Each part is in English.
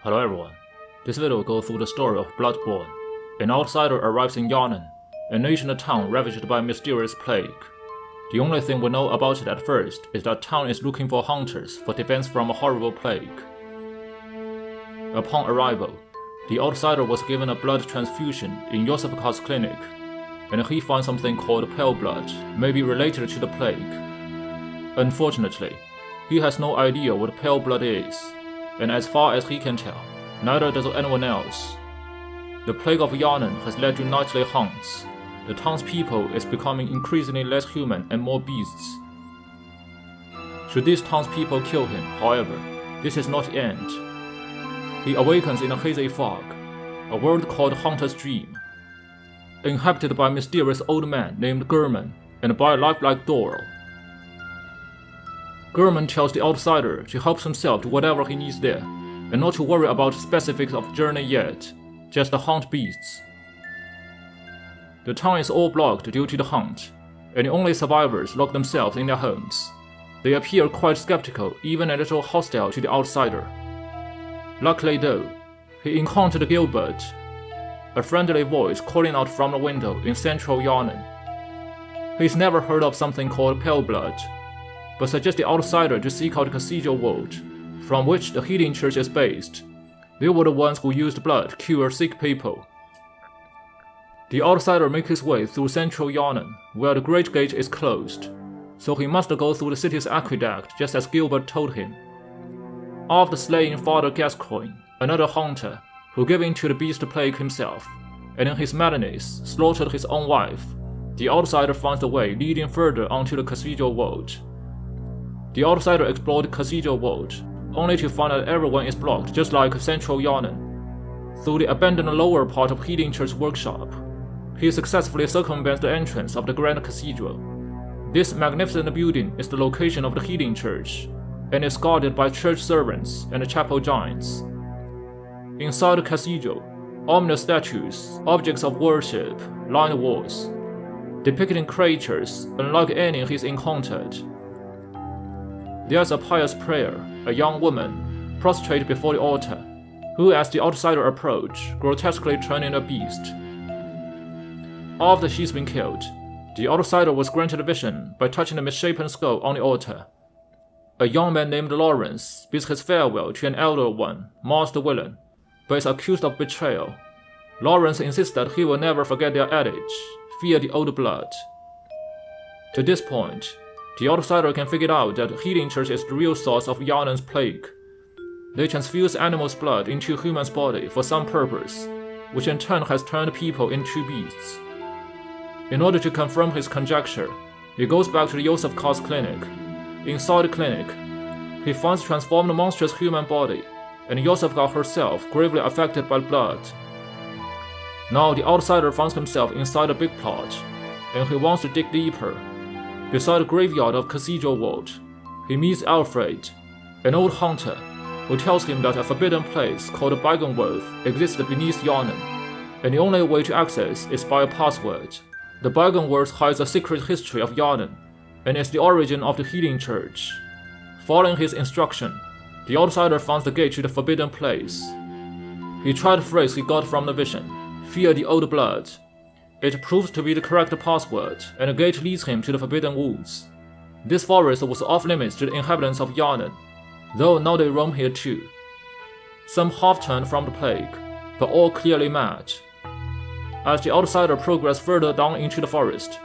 Hello everyone, this video will go through the story of Bloodborne. An outsider arrives in Yarnan, an ancient town ravaged by a mysterious plague. The only thing we know about it at first is that town is looking for hunters for defense from a horrible plague. Upon arrival, the outsider was given a blood transfusion in Yosefka's clinic, and he found something called pale blood, maybe related to the plague. Unfortunately, he has no idea what pale blood is, and as far as he can tell, neither does anyone else. The plague of Yarnan has led to nightly hunts. The townspeople is becoming increasingly less human and more beasts. Should these townspeople kill him, however, this is not the end. He awakens in a hazy fog, a world called Hunter's Dream, inhabited by a mysterious old man named Gurman and by a lifelike Doro. Gurman tells the outsider to help himself to whatever he needs there, and not to worry about specifics of the journey yet, just to hunt beasts. The town is all blocked due to the hunt, and the only survivors lock themselves in their homes. They appear quite skeptical, even a little hostile to the outsider. Luckily though, he encountered Gilbert, a friendly voice calling out from the window in central Yarnan. He's never heard of something called pale blood, but suggests the outsider to seek out the Cathedral Vault, from which the healing church is based. They were the ones who used blood to cure sick people. The outsider makes his way through central Yarnan, where the Great Gate is closed, so he must go through the city's aqueduct just as Gilbert told him. After slaying Father Gascoigne, another hunter, who gave in to the beast plague himself, and in his madness slaughtered his own wife, the outsider finds the way leading further onto the Cathedral Vault. The outsider explored the Cathedral Vault, only to find that everyone is blocked just like central Yarnan. Through the abandoned lower part of Healing Church workshop, he successfully circumvents the entrance of the Grand Cathedral. This magnificent building is the location of the Healing Church, and is guarded by church servants and chapel giants. Inside the cathedral, ominous statues, objects of worship, line the walls, depicting creatures unlike any he's encountered. There's a pious prayer, a young woman, prostrate before the altar, who as the outsider approaches, grotesquely turning a beast. After she's been killed, the outsider was granted a vision by touching the misshapen skull on the altar. A young man named Lawrence bids his farewell to an elder one, Master Villain, but is accused of betrayal. Lawrence insists that he will never forget their adage, fear the old blood. To this point, the outsider can figure out that Healing Church is the real source of Yarnan's plague. They transfuse animals' blood into humans' body for some purpose, which in turn has turned people into beasts. In order to confirm his conjecture, he goes back to the Yosefka's clinic. Inside the clinic, he finds a transformed monstrous human body, and Yosefka herself gravely affected by blood. Now the outsider finds himself inside a big plot, and he wants to dig deeper. Beside the graveyard of Cathedral Vault, he meets Alfred, an old hunter, who tells him that a forbidden place called Bygone exists beneath Yarnan, and the only way to access is by a password. The Bygone hides a secret history of Yarnan, and is the origin of the Healing Church. Following his instruction, the outsider finds the gate to the forbidden place. He tried the phrase he got from the vision, fear the old blood. It proves to be the correct password, and the gate leads him to the Forbidden Woods. This forest was off limits to the inhabitants of Yarnan, though now they roam here too. Some half-turned from the plague, but all clearly mad. As the outsider progresses further down into the forest,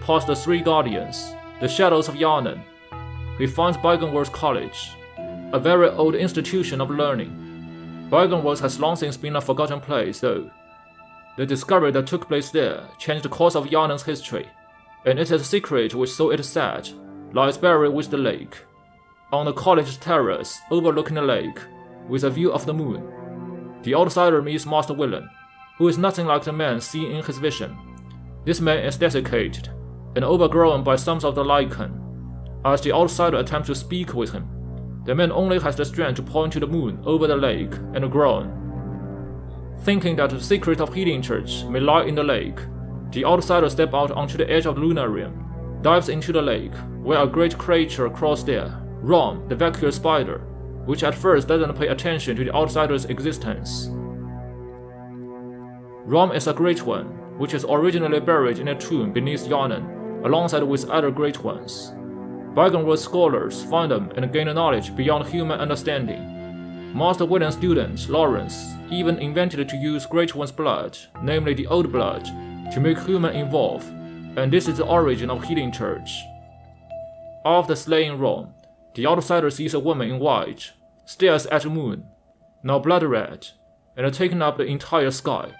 past the Three Guardians, the shadows of Yarnan, he finds Bygone College, a very old institution of learning. Bygone has long since been a forgotten place though. The discovery that took place there changed the course of Yarnan's history, and it is a secret which, so it is said, lies buried with the lake. On the college's terrace overlooking the lake, with a view of the moon, the outsider meets Master Villain, who is nothing like the man seen in his vision. This man is desiccated and overgrown by some of the lichen. As the outsider attempts to speak with him, the man only has the strength to point to the moon over the lake and groan. Thinking that the secret of Healing Church may lie in the lake, the outsider steps out onto the edge of the Lunarium, dives into the lake, where a great creature crawls there, Rom, the vacuous spider, which at first doesn't pay attention to the outsider's existence. Rom is a Great One, which is originally buried in a tomb beneath Yharnam, alongside with other Great Ones. Bygone world scholars find them and gain knowledge beyond human understanding. Master William's student, Lawrence, even invented to use Great One's blood, namely the Old Blood, to make human evolve, and this is the origin of Healing Church. After slaying Rom, the outsider sees a woman in white, stares at the moon, now blood red, and taking up the entire sky,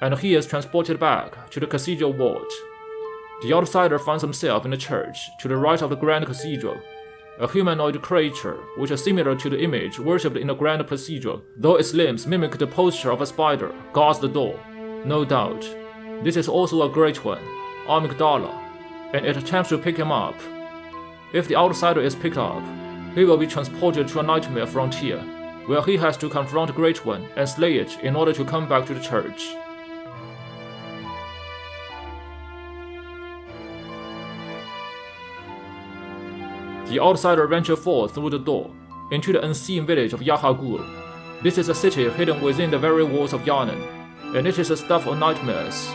and he is transported back to the cathedral vault. The outsider finds himself in the church to the right of the Grand Cathedral. A humanoid creature, which is similar to the image worshipped in the Grand Cathedral, though its limbs mimic the posture of a spider, guards the door. No doubt, this is also a Great One, Amygdala, and it attempts to pick him up. If the outsider is picked up, he will be transported to a nightmare frontier, where he has to confront Great One and slay it in order to come back to the church. The outsider ventures forth through the door, into the unseen village of Yahagul. This is a city hidden within the very walls of Yharnam, and it is a stuff of nightmares.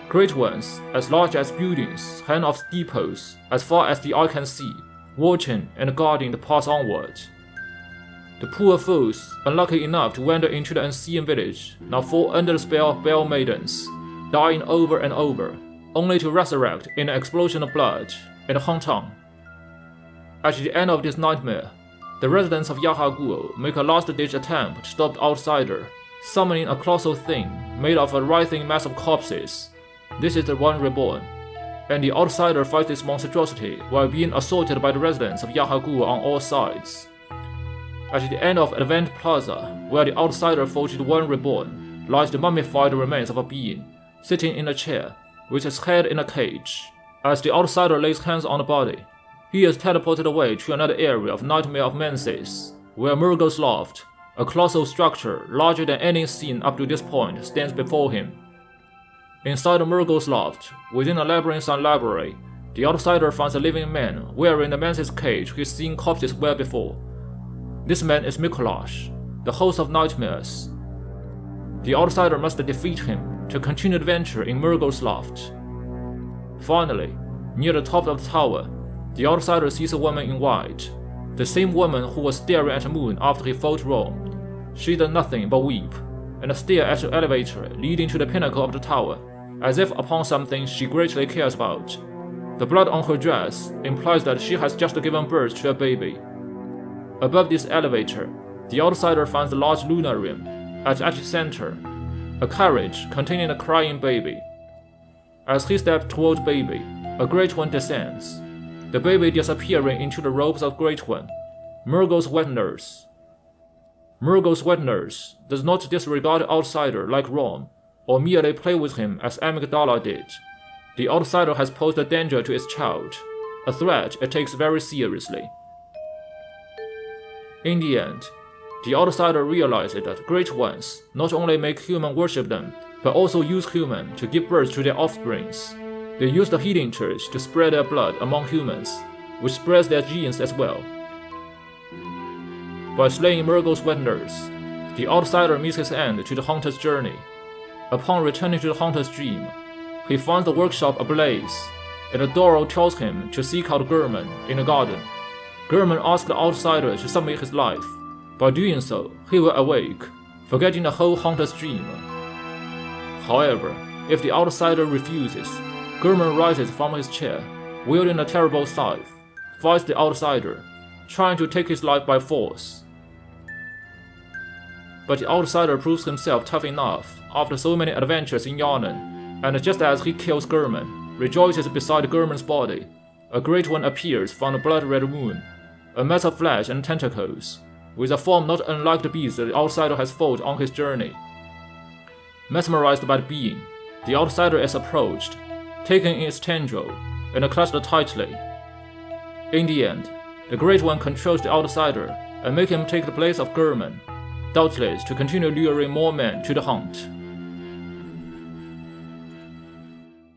Great Ones, as large as buildings, hang off steeples as far as the eye can see, watching and guarding the path onward. The poor fools, unlucky enough to wander into the unseen village, now fall under the spell of Bell Maidens, dying over and over, only to resurrect in an explosion of blood and hunt on. At the end of this nightmare, the residents of Yahagul make a last-ditch attempt to stop the outsider, summoning a colossal thing made of a writhing mass of corpses. This is the One Reborn, and the outsider fights this monstrosity while being assaulted by the residents of Yahagul on all sides. At the end of Advent Plaza, where the outsider fought the One Reborn, lies the mummified remains of a being, sitting in a chair, with his head in a cage. As the outsider lays hands on the body, he is teleported away to another area of Nightmare of Menses, where Murgo's Loft, a colossal structure larger than any seen up to this point, stands before him. Inside Murgo's Loft, within a labyrinthine library, the outsider finds a living man wearing the Menses cage he's seen corpses wear before. This man is Mikolash, the host of nightmares. The outsider must defeat him to continue adventure in Murgo's Loft. Finally, near the top of the tower, the outsider sees a woman in white, the same woman who was staring at the moon after he fought Rome. She does nothing but weep, and stare at the elevator leading to the pinnacle of the tower, as if upon something she greatly cares about. The blood on her dress implies that she has just given birth to a baby. Above this elevator, the outsider finds a large lunarium, at its center, a carriage containing a crying baby. As he steps toward baby, a Great One descends, the baby disappearing into the robes of Great One, Murgo's wet nurse. Murgo's wet nurse does not disregard the outsider like Rom, or merely play with him as Amygdala did. The outsider has posed a danger to its child, a threat it takes very seriously. In the end, the outsider realizes that Great Ones not only make humans worship them, but also use humans to give birth to their offsprings. They use the Healing Church to spread their blood among humans, which spreads their genes as well. By slaying Murgo's wet nurse, the outsider meets his end to the hunter's journey. Upon returning to the hunter's dream, he finds the workshop ablaze, and Doro tells him to seek out Gurman in the garden. Gurman asks the outsider to submit his life. By doing so, he will awake, forgetting the whole hunter's dream. However, if the outsider refuses, Gurman rises from his chair, wielding a terrible scythe, fights the outsider, trying to take his life by force. But the outsider proves himself tough enough after so many adventures in Yharnam, and just as he kills Gurman, rejoices beside Gurman's body, a Great One appears from the blood-red moon, a mass of flesh and tentacles, with a form not unlike the beast that the outsider has fought on his journey. Mesmerized by the being, the outsider is approached, taken in its tendril, and clutched tightly. In the end, the Great One controls the outsider and makes him take the place of Gurman, doubtless to continue luring more men to the hunt.